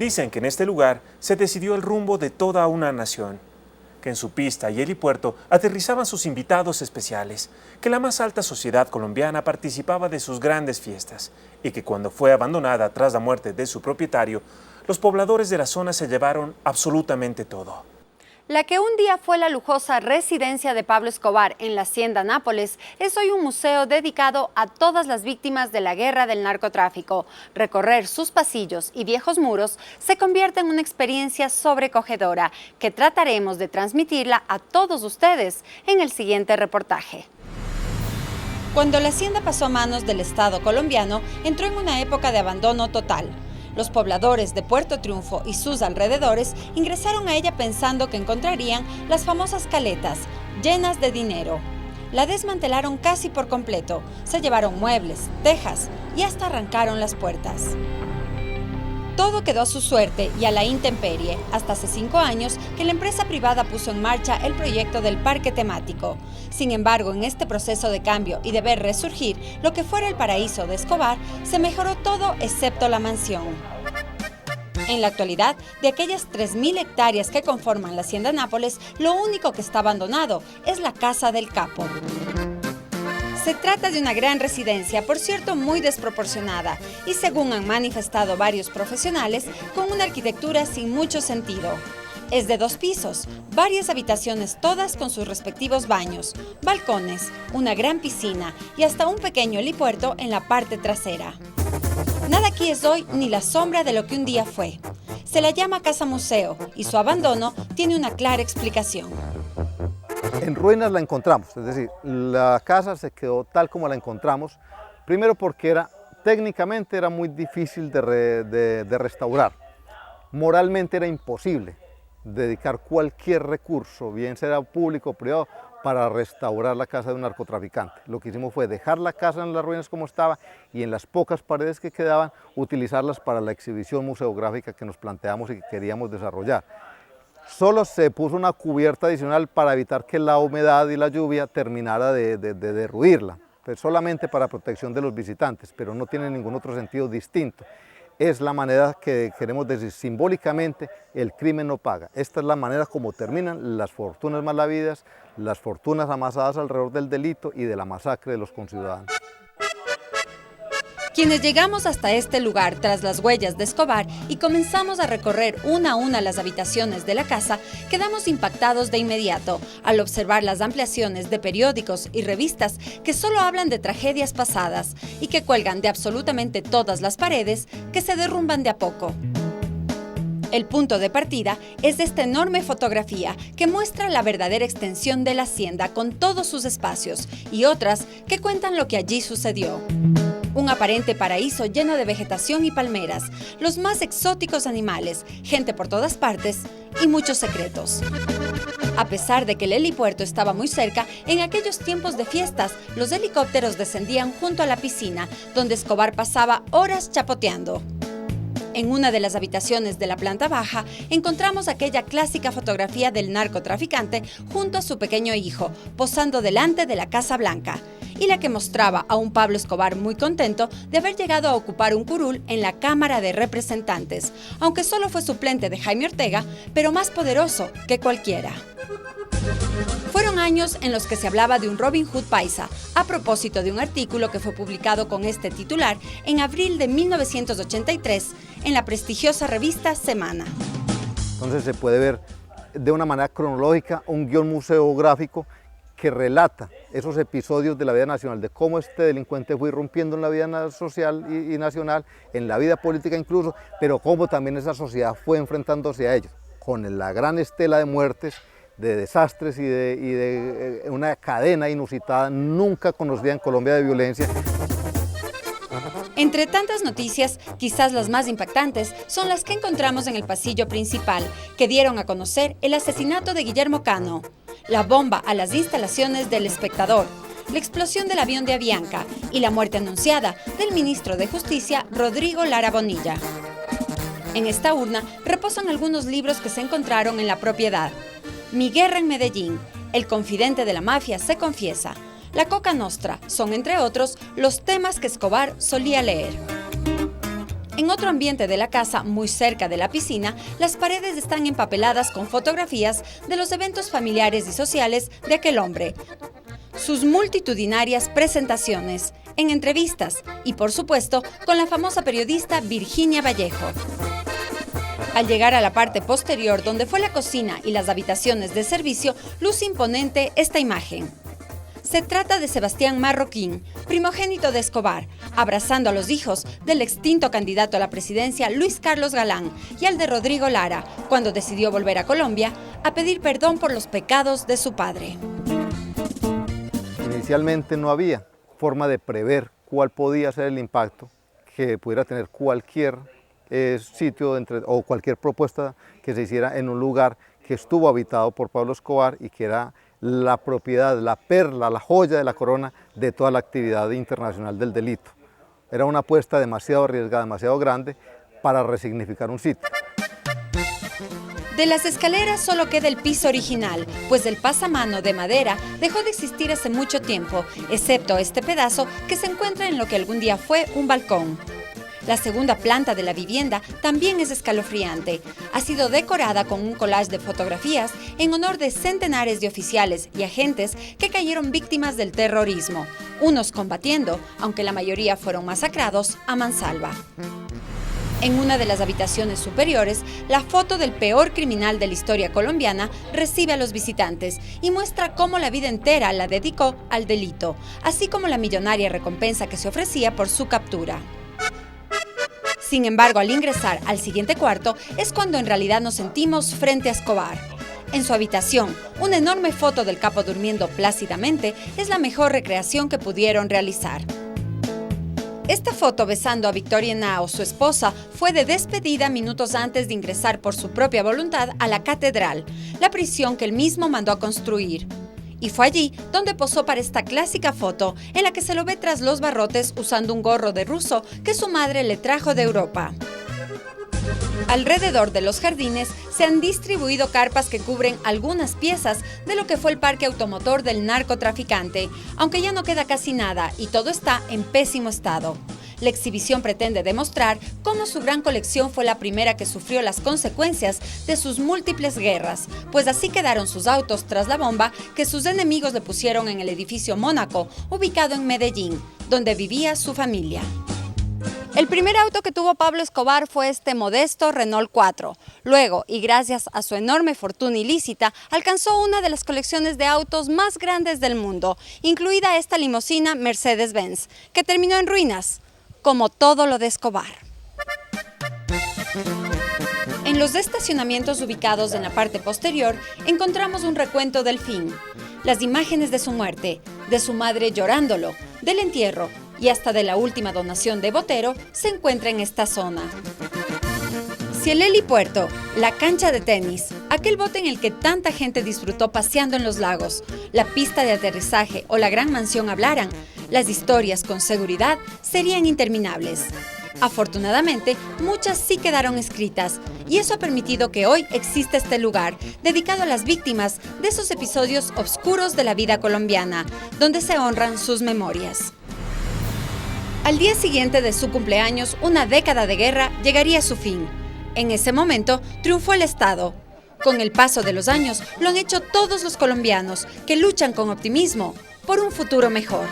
Dicen que en este lugar se decidió el rumbo de toda una nación, que en su pista y helipuerto aterrizaban sus invitados especiales, que la más alta sociedad colombiana participaba de sus grandes fiestas y que cuando fue abandonada tras la muerte de su propietario, los pobladores de la zona se llevaron absolutamente todo. La que un día fue la lujosa residencia de Pablo Escobar en la Hacienda Nápoles es hoy un museo dedicado a todas las víctimas de la guerra del narcotráfico. Recorrer sus pasillos y viejos muros se convierte en una experiencia sobrecogedora que trataremos de transmitirla a todos ustedes en el siguiente reportaje. Cuando la hacienda pasó a manos del Estado colombiano, entró en una época de abandono total. Los pobladores de Puerto Triunfo y sus alrededores ingresaron a ella pensando que encontrarían las famosas caletas, llenas de dinero. La desmantelaron casi por completo, se llevaron muebles, tejas y hasta arrancaron las puertas. Todo quedó a su suerte y a la intemperie, hasta hace 5 años que la empresa privada puso en marcha el proyecto del parque temático. Sin embargo, en este proceso de cambio y de ver resurgir lo que fuera el paraíso de Escobar, se mejoró todo excepto la mansión. En la actualidad, de aquellas 3.000 hectáreas que conforman la Hacienda Nápoles, lo único que está abandonado es la Casa del Capo. Se trata de una gran residencia, por cierto muy desproporcionada, y según han manifestado varios profesionales, con una arquitectura sin mucho sentido. Es de 2 pisos, varias habitaciones todas con sus respectivos baños, balcones, una gran piscina y hasta un pequeño helipuerto en la parte trasera. Nada aquí es hoy ni la sombra de lo que un día fue. Se la llama Casa Museo y su abandono tiene una clara explicación. En ruinas la encontramos, es decir, la casa se quedó tal como la encontramos, primero porque técnicamente era muy difícil de restaurar, moralmente era imposible dedicar cualquier recurso, bien sea público o privado, para restaurar la casa de un narcotraficante. Lo que hicimos fue dejar la casa en las ruinas como estaba y en las pocas paredes que quedaban, utilizarlas para la exhibición museográfica que nos planteamos y que queríamos desarrollar. Solo se puso una cubierta adicional para evitar que la humedad y la lluvia terminara de derruirla, pues solamente para protección de los visitantes, pero no tiene ningún otro sentido distinto. Es la manera que queremos decir simbólicamente, el crimen no paga. Esta es la manera como terminan las fortunas mal habidas, las fortunas amasadas alrededor del delito y de la masacre de los conciudadanos. Quienes llegamos hasta este lugar tras las huellas de Escobar y comenzamos a recorrer una a una las habitaciones de la casa, quedamos impactados de inmediato al observar las ampliaciones de periódicos y revistas que solo hablan de tragedias pasadas y que cuelgan de absolutamente todas las paredes que se derrumban de a poco. El punto de partida es esta enorme fotografía que muestra la verdadera extensión de la hacienda con todos sus espacios y otras que cuentan lo que allí sucedió. Un aparente paraíso lleno de vegetación y palmeras, los más exóticos animales, gente por todas partes y muchos secretos. A pesar de que el helipuerto estaba muy cerca, en aquellos tiempos de fiestas, los helicópteros descendían junto a la piscina, donde Escobar pasaba horas chapoteando. En una de las habitaciones de la planta baja, encontramos aquella clásica fotografía del narcotraficante junto a su pequeño hijo, posando delante de la Casa Blanca, y la que mostraba a un Pablo Escobar muy contento de haber llegado a ocupar un curul en la Cámara de Representantes, aunque solo fue suplente de Jaime Ortega, pero más poderoso que cualquiera. Fueron años en los que se hablaba de un Robin Hood paisa, a propósito de un artículo que fue publicado con este titular en abril de 1983 en la prestigiosa revista Semana. Entonces se puede ver de una manera cronológica un guión museográfico que relata esos episodios de la vida nacional, de cómo este delincuente fue irrumpiendo en la vida social y nacional, en la vida política incluso, pero cómo también esa sociedad fue enfrentándose a ellos, con la gran estela de muertes, de desastres y de una cadena inusitada, nunca conocida en Colombia de violencia. Entre tantas noticias, quizás las más impactantes son las que encontramos en el pasillo principal, que dieron a conocer el asesinato de Guillermo Cano, la bomba a las instalaciones del Espectador, la explosión del avión de Avianca y la muerte anunciada del ministro de Justicia, Rodrigo Lara Bonilla. En esta urna reposan algunos libros que se encontraron en la propiedad. Mi guerra en Medellín, El confidente de la mafia se confiesa, La Coca Nostra son, entre otros, los temas que Escobar solía leer. En otro ambiente de la casa, muy cerca de la piscina, las paredes están empapeladas con fotografías de los eventos familiares y sociales de aquel hombre, sus multitudinarias presentaciones, en entrevistas y, por supuesto, con la famosa periodista Virginia Vallejo. Al llegar a la parte posterior, donde fue la cocina y las habitaciones de servicio, luce imponente esta imagen. Se trata de Sebastián Marroquín, primogénito de Escobar, abrazando a los hijos del extinto candidato a la presidencia Luis Carlos Galán y al de Rodrigo Lara, cuando decidió volver a Colombia a pedir perdón por los pecados de su padre. Inicialmente no había forma de prever cuál podía ser el impacto que pudiera tener cualquier sitio o cualquier propuesta que se hiciera en un lugar que estuvo habitado por Pablo Escobar y que era la propiedad, la perla, la joya de la corona de toda la actividad internacional del delito. Era una apuesta demasiado arriesgada, demasiado grande para resignificar un sitio. De las escaleras solo queda el piso original, pues el pasamano de madera dejó de existir hace mucho tiempo, excepto este pedazo que se encuentra en lo que algún día fue un balcón. La segunda planta de la vivienda también es escalofriante. Ha sido decorada con un collage de fotografías en honor de centenares de oficiales y agentes que cayeron víctimas del terrorismo, unos combatiendo, aunque la mayoría fueron masacrados, a mansalva. En una de las habitaciones superiores, la foto del peor criminal de la historia colombiana recibe a los visitantes y muestra cómo la vida entera la dedicó al delito, así como la millonaria recompensa que se ofrecía por su captura. Sin embargo, al ingresar al siguiente cuarto es cuando en realidad nos sentimos frente a Escobar. En su habitación, una enorme foto del capo durmiendo plácidamente es la mejor recreación que pudieron realizar. Esta foto besando a Victoria Henao, su esposa, fue de despedida minutos antes de ingresar por su propia voluntad a la catedral, la prisión que él mismo mandó a construir. Y fue allí donde posó para esta clásica foto en la que se lo ve tras los barrotes usando un gorro de ruso que su madre le trajo de Europa. Alrededor de los jardines se han distribuido carpas que cubren algunas piezas de lo que fue el parque automotor del narcotraficante, aunque ya no queda casi nada y todo está en pésimo estado. La exhibición pretende demostrar cómo su gran colección fue la primera que sufrió las consecuencias de sus múltiples guerras, pues así quedaron sus autos tras la bomba que sus enemigos le pusieron en el edificio Mónaco, ubicado en Medellín, donde vivía su familia. El primer auto que tuvo Pablo Escobar fue este modesto Renault 4. Luego, y gracias a su enorme fortuna ilícita, alcanzó una de las colecciones de autos más grandes del mundo, incluida esta limusina Mercedes-Benz, que terminó en ruinas, como todo lo de Escobar. En los estacionamientos ubicados en la parte posterior, encontramos un recuento del fin, las imágenes de su muerte, de su madre llorándolo, del entierro, y hasta de la última donación de Botero se encuentra en esta zona. Si el helipuerto, la cancha de tenis, aquel bote en el que tanta gente disfrutó paseando en los lagos, la pista de aterrizaje o la gran mansión hablaran, las historias con seguridad serían interminables. Afortunadamente, muchas sí quedaron escritas y eso ha permitido que hoy exista este lugar dedicado a las víctimas de esos episodios oscuros de la vida colombiana, donde se honran sus memorias. Al día siguiente de su cumpleaños, una década de guerra llegaría a su fin. En ese momento, triunfó el Estado. Con el paso de los años, lo han hecho todos los colombianos que luchan con optimismo por un futuro mejor.